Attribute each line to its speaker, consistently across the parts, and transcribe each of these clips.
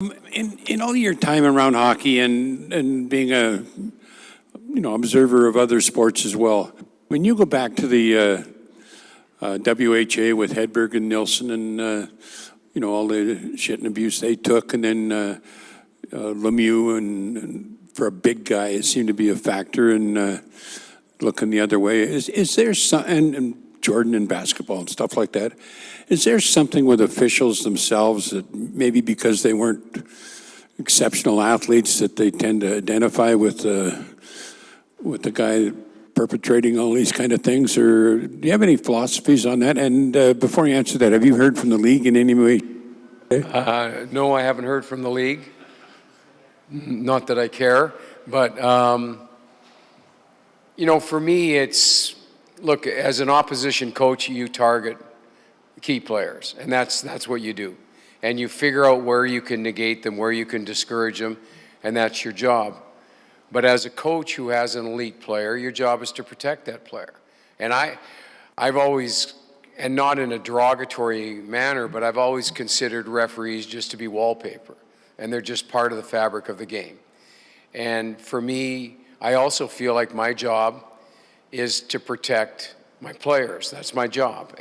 Speaker 1: In all your time around hockey and being a observer of other sports as well, when you go back to the WHA with Hedberg and Nilsson and all the shit and abuse they took, and then Lemieux and for a big guy, it seemed to be a factor in looking the other way. Is there some and Jordan in basketball and stuff like that? Is there something with officials themselves that maybe because they weren't exceptional athletes that they tend to identify with the guy perpetrating all these kind of things? Or do you have any philosophies on that? And before you answer that, have you heard from the league in any way?
Speaker 2: No, I haven't heard from the league. Not that I care, but for me, it's look, as an opposition coach, you target key players, and that's what you do, and you figure out where you can negate them, where you can discourage them, and that's your job. But as a coach who has an elite player, your job is to protect that player. And I've always, and not in a derogatory manner, but I've always considered referees just to be wallpaper, and they're just part of the fabric of the game. And for me, I also feel like my job is to protect my players. That's my job.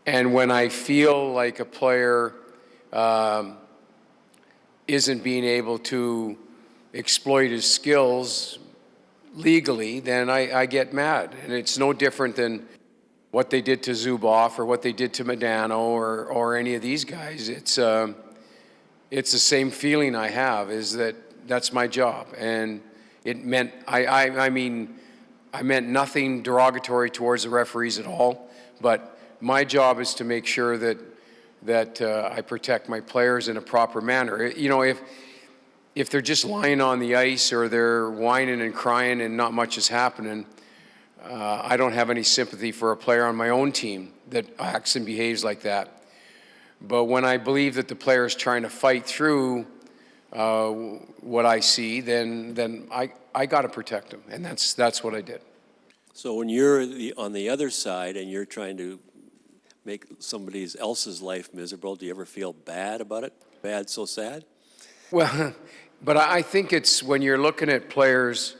Speaker 2: And when I feel like a player isn't being able to exploit his skills legally, then I get mad. And it's no different than what they did to Zubov or what they did to Modano or any of these guys. It's the same feeling I have, is that that's my job. And it meant, I meant nothing derogatory towards the referees at all, but my job is to make sure that I protect my players in a proper manner. If they're just lying on the ice or they're whining and crying and not much is happening, I don't have any sympathy for a player on my own team that acts and behaves like that. But when I believe that the player is trying to fight through what I see, then I got to protect him, and that's what I did.
Speaker 3: So when you're on the other side and you're trying to make somebody else's life miserable, do you ever feel bad about it? Bad, so sad?
Speaker 2: Well, but I think it's when you're looking at players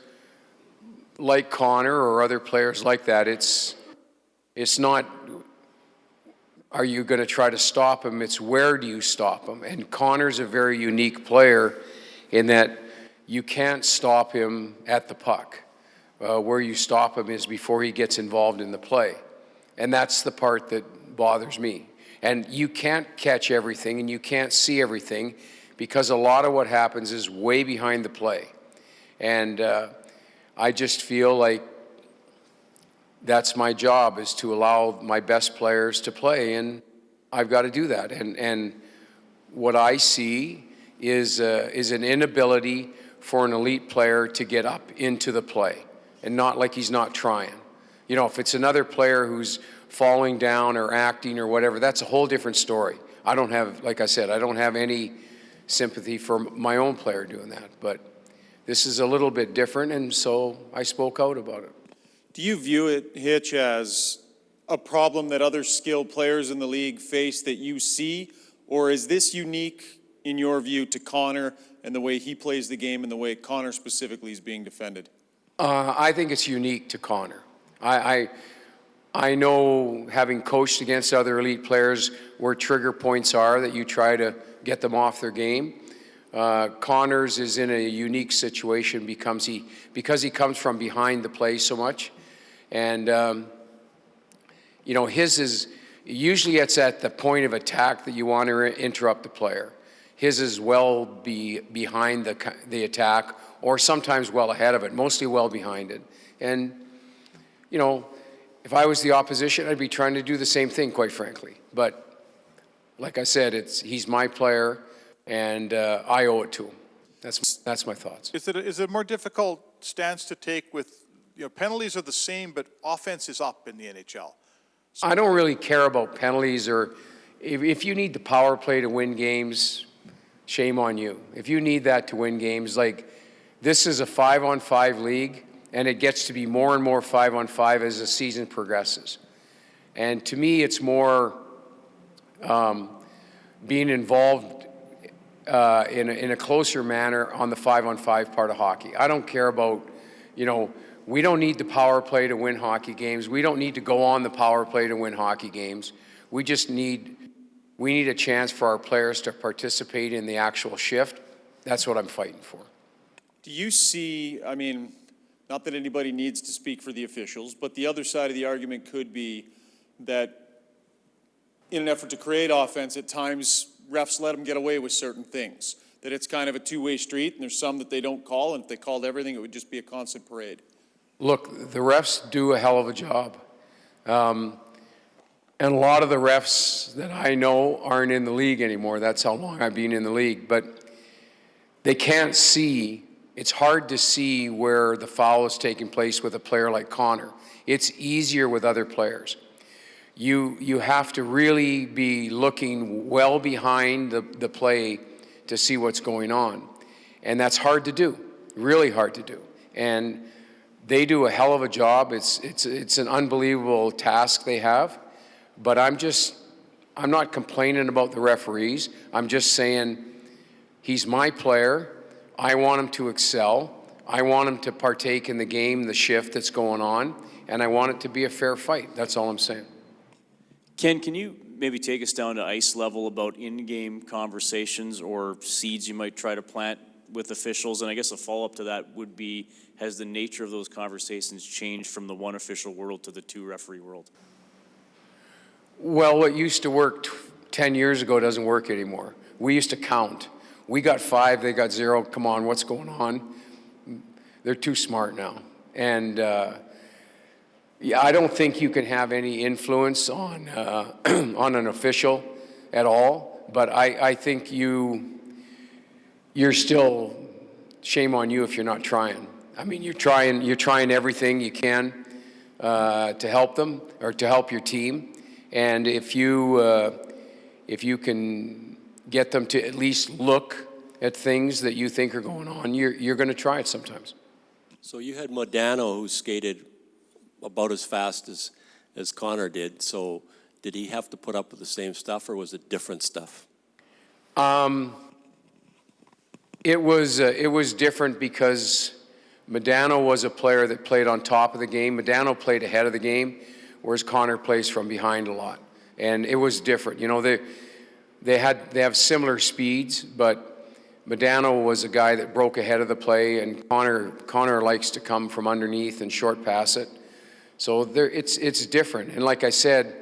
Speaker 2: like Connor or other players like that, it's not, are you going to try to stop him? It's where do you stop him? And Connor's a very unique player in that you can't stop him at the puck. Where you stop him is before he gets involved in the play. And that's the part that bothers me. And you can't catch everything and you can't see everything because a lot of what happens is way behind the play. And I just feel like that's my job, is to allow my best players to play, and I've got to do that. And what I see is an inability for an elite player to get up into the play, and not like he's not trying. If it's another player who's falling down or acting or whatever, that's a whole different story. I don't have, like I said, I don't have any sympathy for my own player doing that, but this is a little bit different, and so I spoke out about it.
Speaker 4: Do you view it, Hitch, as a problem that other skilled players in the league face that you see, or is this unique, in your view, to Connor and the way he plays the game and the way Connor specifically is being defended?
Speaker 2: I think it's unique to Connor. I know, having coached against other elite players, where trigger points are that you try to get them off their game. Connor's is in a unique situation because he comes from behind the play so much. And, his is, usually it's at the point of attack that you want to interrupt the player. His is well behind the attack, or sometimes well ahead of it, mostly well behind it. And, if I was the opposition, I'd be trying to do the same thing, quite frankly. But like I said, he's my player, and I owe it to him. That's my thoughts.
Speaker 5: Is it a more difficult stance to take with, penalties are the same, but offense is up in the NHL?
Speaker 2: I don't really care about penalties, or if you need the power play to win games, shame on you. If you need that to win games, like this is a 5-on-5 league, and it gets to be more and more 5-on-5 as the season progresses. And to me, it's more being involved in a closer manner on the 5-on-5 part of hockey. I don't care about, we don't need the power play to win hockey games. We don't need to go on the power play to win hockey games. We need a chance for our players to participate in the actual shift. That's what I'm fighting for.
Speaker 4: Do you see, I mean, not that anybody needs to speak for the officials, but the other side of the argument could be that in an effort to create offense, at times refs let them get away with certain things, that it's kind of a two-way street, and there's some that they don't call, and if they called everything, it would just be a constant parade.
Speaker 2: Look, the refs do a hell of a job. And a lot of the refs that I know aren't in the league anymore. That's how long I've been in the league. But they can't see, it's hard to see where the foul is taking place with a player like Connor. It's easier with other players. You have to really be looking well behind the play to see what's going on. And that's hard to do, really hard to do. And they do a hell of a job. It's an unbelievable task they have. But I'm not complaining about the referees. I'm just saying he's my player. I want him to excel. I want him to partake in the game, the shift that's going on, and I want it to be a fair fight. That's all I'm saying.
Speaker 6: Ken, can you maybe take us down to ice level about in-game conversations or seeds you might try to plant with officials? And I guess a follow-up to that would be, has the nature of those conversations changed from the one official world to the two referee world?
Speaker 2: Well, what used to work 10 years ago doesn't work anymore. We used to count. We got 5, they got 0. Come on, what's going on? They're too smart now. And yeah, I don't think you can have any influence on on an official at all. But I think you're still, shame on you if you're not trying. I mean, you're trying everything you can to help them or to help your team. And if you can get them to at least look at things that you think are going on, you're going to try it sometimes.
Speaker 3: So you had Modano, who skated about as fast as Connor did. So did he have to put up with the same stuff, or was it different stuff?
Speaker 2: It was different because Modano was a player that played on top of the game. Modano played ahead of the game, whereas Connor plays from behind a lot. And it was different. You know, they have similar speeds, but Modano was a guy that broke ahead of the play, and Connor likes to come from underneath and short pass it. So it's different. And like I said,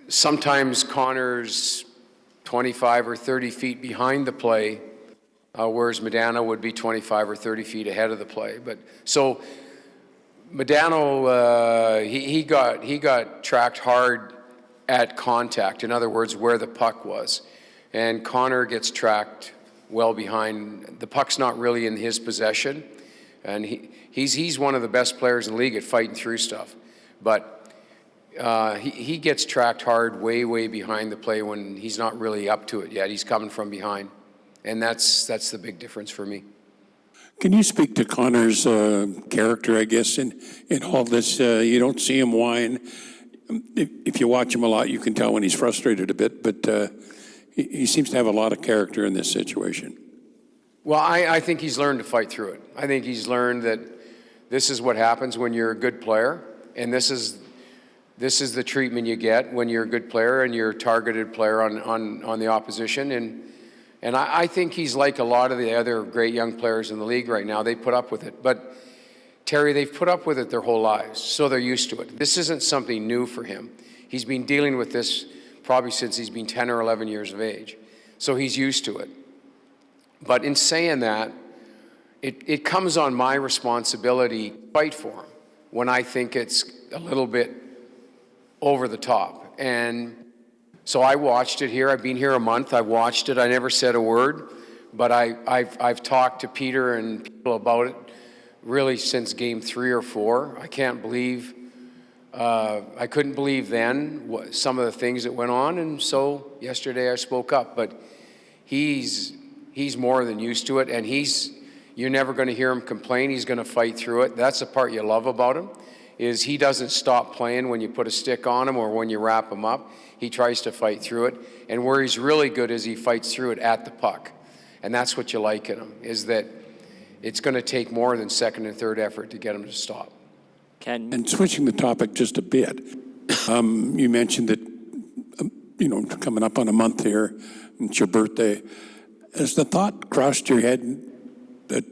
Speaker 2: sometimes Connor's 25 or 30 feet behind the play, whereas Modano would be 25 or 30 feet ahead of the play. But so Modano, he got tracked hard at contact. In other words, where the puck was. And Connor gets tracked well behind. The puck's not really in his possession. And he's one of the best players in the league at fighting through stuff. But he gets tracked hard way behind the play when he's not really up to it yet. He's coming from behind. And that's the big difference for me.
Speaker 1: Can you speak to Connor's character, I guess, in all this? You don't see him whine. If you watch him a lot, you can tell when he's frustrated a bit, but he seems to have a lot of character in this situation.
Speaker 2: Well, I think he's learned to fight through it. I think he's learned that this is what happens when you're a good player, and this is the treatment you get when you're a good player and you're a targeted player on the opposition. And I think he's like a lot of the other great young players in the league right now. They put up with it. But, Terry, they've put up with it their whole lives, so they're used to it. This isn't something new for him. He's been dealing with this probably since he's been 10 or 11 years of age. So he's used to it. But in saying that, it comes on my responsibility to fight for him when I think it's a little bit over the top. And so I watched it here. I've been here a month. I watched it. I never said a word, but I've talked to Peter and people about it really since game 3 or 4. I couldn't believe then some of the things that went on, and so yesterday I spoke up. But he's more than used to it, and you're never going to hear him complain. He's going to fight through it. That's the part you love about him. is he doesn't stop playing when you put a stick on him or when you wrap him up. He tries to fight through it. And where he's really good is he fights through it at the puck. And that's what you like in him, is that it's going to take more than second and third effort to get him to stop.
Speaker 7: Ken,
Speaker 1: And switching the topic just a bit, you mentioned that, coming up on a month here, it's your birthday. Has the thought crossed your head that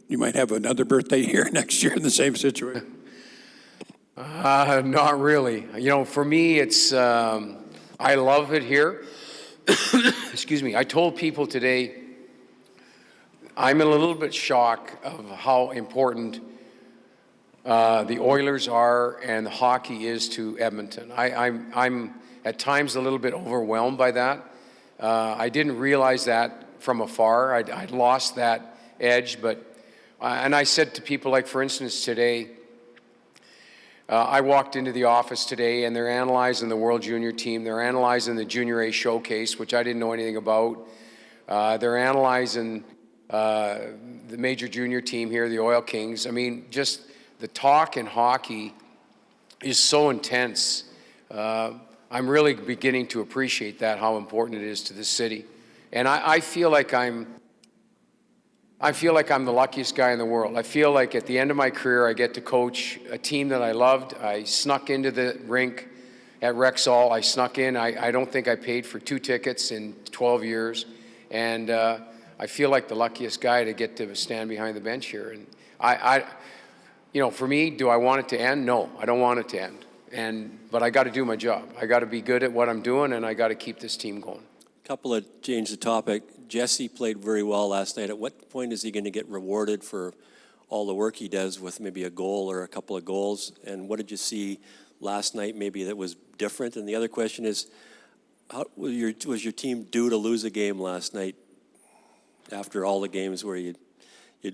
Speaker 1: you might have another birthday here next year in the same situation?
Speaker 2: Not really. For me, it's, I love it here. Excuse me. I told people today, I'm a little bit shocked of how important the Oilers are and the hockey is to Edmonton. I'm at times a little bit overwhelmed by that. I didn't realize that from afar. I'd lost that edge, but and I said to people, like for instance today, I walked into the office today and they're analyzing the World Junior team. They're analyzing the Junior A Showcase, which I didn't know anything about. They're analyzing the major junior team here, the Oil Kings. I mean, just the talk in hockey is so intense. I'm really beginning to appreciate that, how important it is to the city. And I feel like I'm the luckiest guy in the world. I feel like at the end of my career, I get to coach a team that I loved. I snuck into the rink at Rexall. I snuck in. I don't think I paid for 2 tickets in 12 years. And I feel like the luckiest guy to get to stand behind the bench here. And for me, do I want it to end? No, I don't want it to end. But I got to do my job. I got to be good at what I'm doing, and I got to keep this team going.
Speaker 3: Couple of change the topic. Jesse played very well last night. At what point is he going to get rewarded for all the work he does with maybe a goal or a couple of goals? And what did you see last night maybe that was different? And the other question is, how was your team due to lose a game last night after all the games where you'd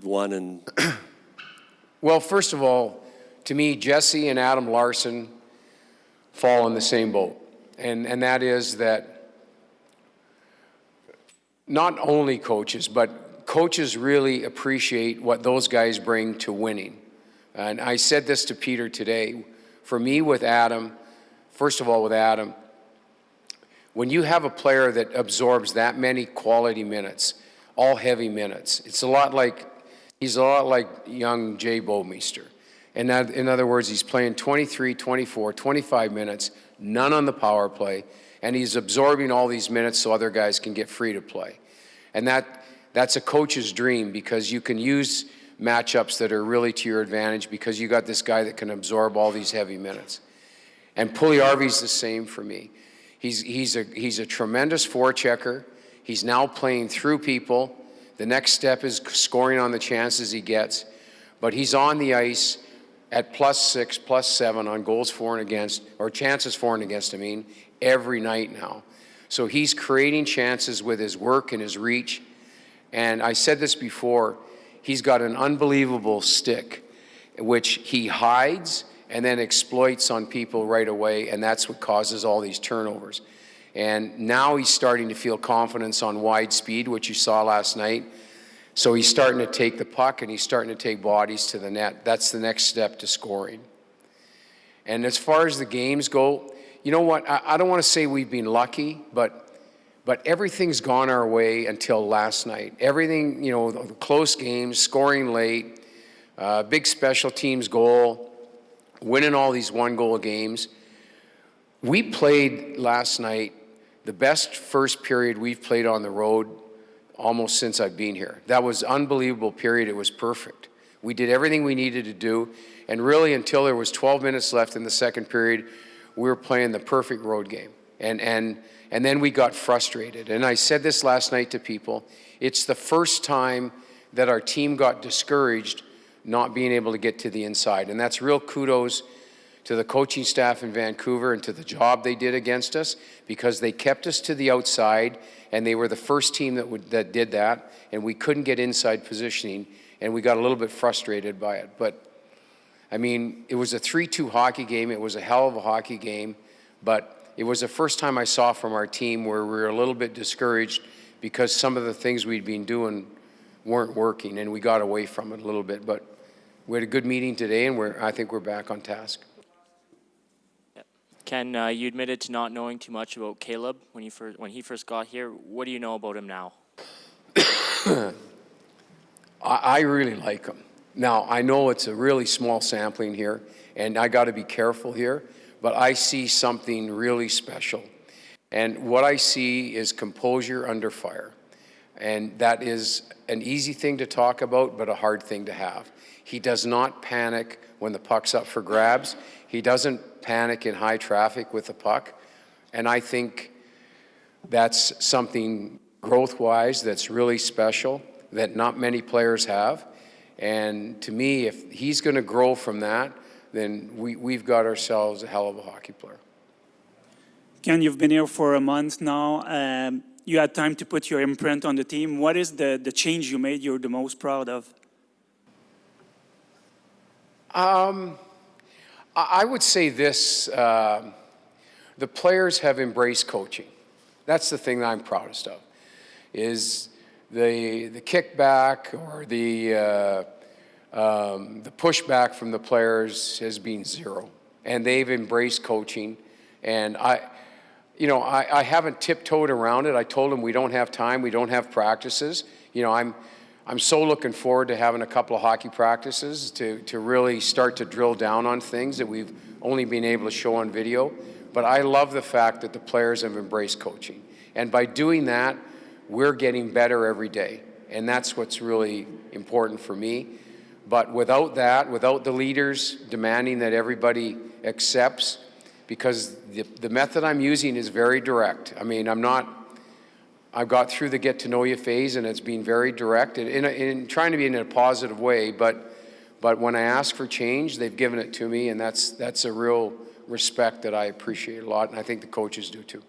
Speaker 3: won? And
Speaker 2: Well, first of all, to me, Jesse and Adam Larson fall in the same boat. And that is that not only coaches, but coaches really appreciate what those guys bring to winning. And I said this to Peter today. For me, with Adam, first of all, with Adam, when you have a player that absorbs that many quality minutes, all heavy minutes, he's a lot like young Jay Bowmeister. And that, in other words, he's playing 23, 24, 25 minutes, none on the power play, and he's absorbing all these minutes so other guys can get free to play. And that's a coach's dream, because you can use matchups that are really to your advantage because you got this guy that can absorb all these heavy minutes. And Puljujarvi's the same for me. He's a tremendous forechecker. He's now playing through people. The next step is scoring on the chances he gets. But he's on the ice at +6, +7 on goals for and against, or chances for and against, every night now. So he's creating chances with his work and his reach. And I said this before, he's got an unbelievable stick, which he hides and then exploits on people right away, and that's what causes all these turnovers. And now he's starting to feel confidence on wide speed, which you saw last night. So he's starting to take the puck and he's starting to take bodies to the net. That's the next step to scoring. And as far as the games go, you know what? I don't want to say we've been lucky, but everything's gone our way until last night. Everything, close games, scoring late, big special teams goal, winning all these one-goal games. We played last night the best first period we've played on the road almost since I've been here. That was an unbelievable period. It was perfect. We did everything we needed to do, and really until there was 12 minutes left in the second period, we were playing the perfect road game. And then we got frustrated. And I said this last night to people, it's the first time that our team got discouraged not being able to get to the inside. And that's real kudos to the coaching staff in Vancouver and to the job they did against us, because they kept us to the outside, and they were the first team that did that, and we couldn't get inside positioning, and we got a little bit frustrated by it. But, it was a 3-2 hockey game. It was a hell of a hockey game, but it was the first time I saw from our team where we were a little bit discouraged because some of the things we'd been doing weren't working, and we got away from it a little bit. But we had a good meeting today, and I think we're back on task.
Speaker 7: Ken, you admitted to not knowing too much about Caleb when he first got here. What do you know about him now?
Speaker 2: I really like him. Now, I know it's a really small sampling here, and I got to be careful here, but I see something really special. And what I see is composure under fire. And that is an easy thing to talk about, but a hard thing to have. He does not panic when the puck's up for grabs. He doesn't panic in high traffic with the puck. And I think that's something growth-wise that's really special that not many players have. And to me, if he's going to grow from that, then we've got ourselves a hell of a hockey player.
Speaker 8: Ken, you've been here for a month now. You had time to put your imprint on the team. What is the change you made you're the most proud of?
Speaker 2: I would say this, the players have embraced coaching. That's the thing that I'm proudest of, is the kickback or the pushback from the players has been zero. And they've embraced coaching. And I haven't tiptoed around it. I told them we don't have time, we don't have practices. I'm so looking forward to having a couple of hockey practices to really start to drill down on things that we've only been able to show on video. But I love the fact that the players have embraced coaching. And by doing that, we're getting better every day. And that's what's really important for me. But without that, without the leaders demanding that everybody accepts, because the method I'm using is very direct. I mean, I've got through the get to know you phase, and it's been very direct in trying to be in a positive way. But when I ask for change, they've given it to me, and that's a real respect that I appreciate a lot, and I think the coaches do too.